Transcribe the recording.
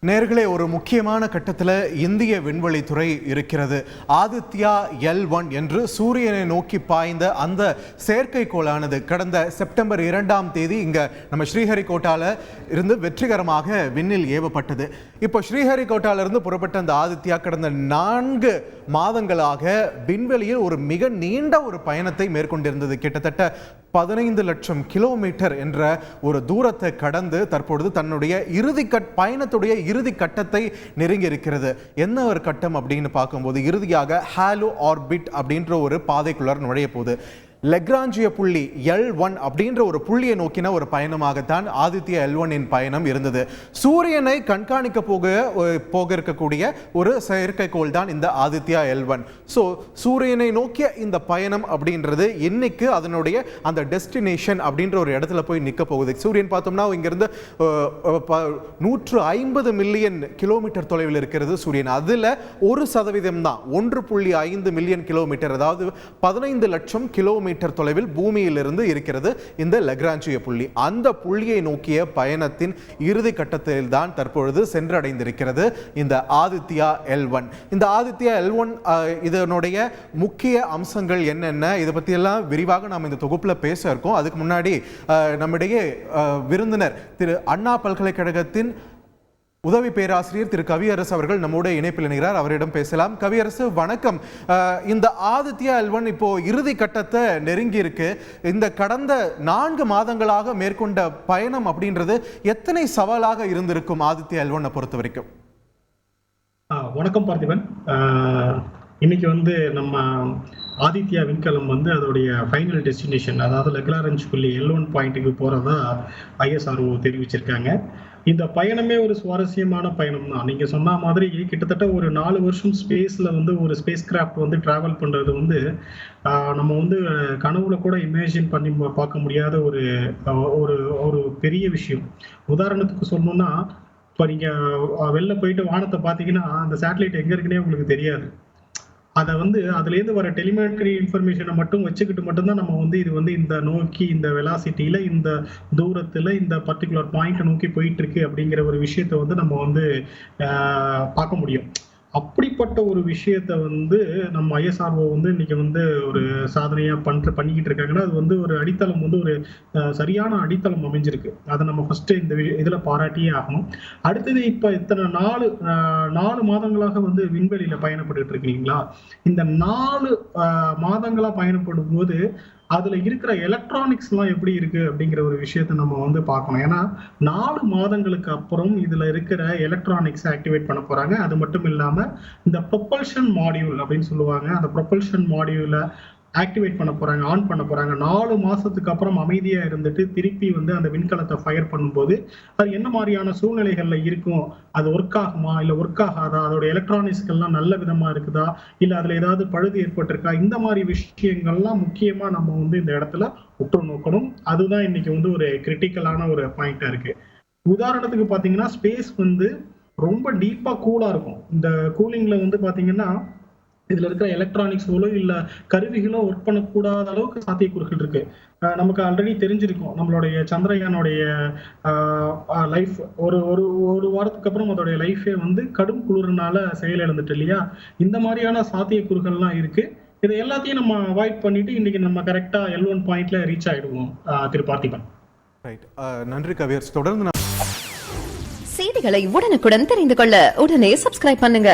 நேர்களே, ஒரு முக்கியமான கட்டத்தில் இந்திய விண்வெளித்துறை இருக்கிறது. ஆதித்யா L1 என்று சூரியனை நோக்கி பாய்ந்த அந்த செயற்கைக்கோளானது கடந்த செப்டம்பர் 2ஆம் தேதி இங்க நம்ம ஸ்ரீஹரிகோட்டால இருந்து வெற்றிகரமாக விண்ணில் ஏவப்பட்டது. இப்போ ஸ்ரீஹரிகோட்டால இருந்து புறப்பட்ட அந்த ஆதித்யா கடந்த 4 மாதங்களாக விண்வெளியில் ஒரு மிக நீண்ட ஒரு பயணத்தை மேற்கொண்டிருந்தது. கிட்டத்தட்ட 15 லட்சம் கிலோமீட்டர் என்ற ஒரு தூரத்தை கடந்து தற்பொழுது தன்னுடைய பயணத்துடைய இறுதி கட்டத்தை நெருங்கி இருக்கிறது. என்ன ஒரு கட்டம் அப்படின்னு பார்க்கும்போது இறுதியாக ஹாலோ ஆர்பிட் அப்படின்ற ஒரு பாதைக்குள்ளார் நுழைய போகுது. லெக்ராஞ்சிய புள்ளி L1 அப்படின்ற ஒரு புள்ளியை நோக்கின ஒரு பயணமாகத்தான் ஆதித்யா L1 இன் பயணம் இருந்தது. சூரியனை கண்காணிக்க போக இருக்கக்கூடிய ஒரு செயற்கைக்கோள் தான் இந்த ஆதித்யா L1. ஸோ சூரியனை நோக்கிய இந்த பயணம் அப்படின்றது இன்னைக்கு அதனுடைய அந்த டெஸ்டினேஷன் அப்படின்ற ஒரு இடத்துல போய் நிற்க போகுது. சூரியன் பார்த்தோம்னா இங்கிருந்து 150 மில்லியன் கிலோமீட்டர் தொலைவில் இருக்கிறது சூரியன். அதில் 1% தான் 1.5 மில்லியன் கிலோமீட்டர், அதாவது 15 லட்சம் கிலோமீட்டர் தொலைவில் பூமியிலிருந்து இருக்கிறது இந்த லெக்ராஞ்சிய புள்ளி. அந்த புள்ளியை நோக்கிய பயணத்தின் இறுதி கட்டத்தில் தான் தற்பொழுது சென்றடைந்திருக்கிறது இந்த ஆதித்யா L1. இந்த ஆதித்யா L1 இதனுடைய முக்கிய அம்சங்கள் என்னென்ன, இதை பற்றி எல்லாம் விரிவாக நாம் இந்த தொகுப்பில் பேச இருக்கோம். அதுக்கு முன்னாடி நம்முடைய விருந்தினர் திரு அண்ணா பல்கலைக்கழகத்தின் உதவி பேராசிரியர் திரு கவியரசு அவர்கள் நம்மோட இணைப்பில் இணைகிறார். அவரிடம் பேசலாம். கவியரசு, வணக்கம். இந்த ஆதித்யா L1 இப்போ இறுதி கட்டத்தை நெருங்கி இருக்கு. இந்த கடந்த 4 மாதங்களாக மேற்கொண்ட பயணம் அப்படின்றது எத்தனை சவாலாக இருந்திருக்கும் ஆதித்யா L1 பொறுத்த வரைக்கும்? வணக்கம் பார்த்திபன். இன்னைக்கு நம்ம ஆதித்யா விண்கலம் அதோடைய ஃபைனல் டெஸ்டினேஷன், அதாவது லெக்ராஞ்ச் புள்ளி L1 பாயிண்ட்டுக்கு போறதா ISRO தெரிவிச்சிருக்காங்க. இந்த பயணமே ஒரு சுவாரஸ்யமான பயணம் தான். நீங்க சொன்ன மாதிரி கிட்டத்தட்ட ஒரு 4 வருஷம் ஸ்பேஸ்ல ஒரு ஸ்பேஸ் கிராஃப்ட் டிராவல் பண்றது நம்ம கனவுல கூட இமேஜின் பண்ணி பார்க்க முடியாத ஒரு ஒரு ஒரு பெரிய விஷயம். உதாரணத்துக்கு சொல்லணும்னா, இப்போ நீங்க வெளில போயிட்டு வானத்தை பார்த்தீங்கன்னா அந்த சேட்டலைட் எங்க இருக்குன்னே உங்களுக்கு தெரியாது. அதை அதுலேருந்து வர டெலிமெட்ரி இன்ஃபர்மேஷனை மட்டும் வச்சுக்கிட்டு மட்டும்தான் நம்ம இது இந்த நோக்கி இந்த வெலாசிட்டியில இந்த தூரத்துல இந்த பர்டிகுலர் பாயிண்ட் நோக்கி போயிட்டு இருக்கு அப்படிங்கிற ஒரு விஷயத்த நம்ம பார்க்க முடியும். அப்படிப்பட்ட ஒரு விஷயத்த நம்ம ISRO இன்னைக்கு ஒரு சாதனையா பண்ணிக்கிட்டு இருக்காங்கன்னா அது ஒரு அடித்தளம் ஒரு சரியான அடித்தளம் அமைஞ்சிருக்கு. அதை நம்ம ஃபர்ஸ்ட் இந்த இதுல பாராட்டியே ஆகணும். அடுத்தது இப்ப இத்தனை 4 மாதங்களாக விண்வெளியில பயணப்பட்டு இருக்கீங்களா? இந்த 4 மாதங்களா பயணப்படும் போது அதுல இருக்கிற எலக்ட்ரானிக்ஸ் எல்லாம் எப்படி இருக்கு அப்படிங்கிற ஒரு விஷயத்த நம்ம பார்க்கணும். ஏன்னா 4 மாதங்களுக்கு அப்புறம் இதுல இருக்கிற எலக்ட்ரானிக்ஸ் ஆக்டிவேட் பண்ண போறாங்க. அது மட்டும் இல்லாம இந்த ப்ரொபல்ஷன் மாடியூல் அப்படின்னு சொல்லுவாங்க, அந்த ப்ரொபல்ஷன் மாடியூலை ஆக்டிவேட் பண்ண போறாங்க, ஆன் பண்ண போறாங்க. 4 மாசத்துக்கு அப்புறம் அமைதியா இருந்துட்டு திருப்பி அந்த விண்கலத்தை ஃபயர் பண்ணும்போது அது என்ன மாதிரியான சூழ்நிலைகள்ல இருக்கும், அது ஒர்க் ஆகுமா இல்ல ஒர்க் ஆகாதா, அதோட எலக்ட்ரானிக்ஸ்கள்லாம் நல்ல விதமா இருக்குதா, இல்ல அதுல ஏதாவது பழுது ஏற்பட்டிருக்கா, இந்த மாதிரி விஷயங்கள்லாம் முக்கியமா நம்ம இந்த இடத்துல உற்று நோக்கணும். அதுதான் இன்னைக்கு ஒரு கிரிட்டிக்கலான ஒரு பாயிண்டா இருக்கு. உதாரணத்துக்கு பாத்தீங்கன்னா, ஸ்பேஸ் ரொம்ப டீப்பா கூலா இருக்கும். இந்த கூலிங்ல பாத்தீங்கன்னா இதுல இருக்கிற எலக்ட்ரானிக்ஸோ இல்ல கருவிகளோ ஒர்க் பண்ணக்கூடாத அளவுக்கு சாத்தியக்கூறுகள் இருக்கு. நமக்கு ஆல்ரெடி தெரிஞ்சிருக்கும், நம்மளுடைய சந்திரயானுடைய லைஃப் ஒரு வாரத்துக்கு அப்புறம் அதோடைய லைஃபே கடும் குளிர்னால செயலிழந்துட்டு இல்லையா? இந்த மாதிரியான சாத்தியக்கூறுகள்லாம் இருக்கு. இதை எல்லாத்தையும் நம்ம அவாய்ட் பண்ணிட்டு இன்னைக்கு நம்ம கரெக்டா L1 பாயிண்ட்ல ரீச் ஆயிடுவோம். திரு பார்த்திபன். நன்றி கவியரசு. தொடர்ந்து செய்திகளை உடனுக்குடன் தெரிந்து கொள்ள உடனே சப்ஸ்கிரைப் பண்ணுங்க.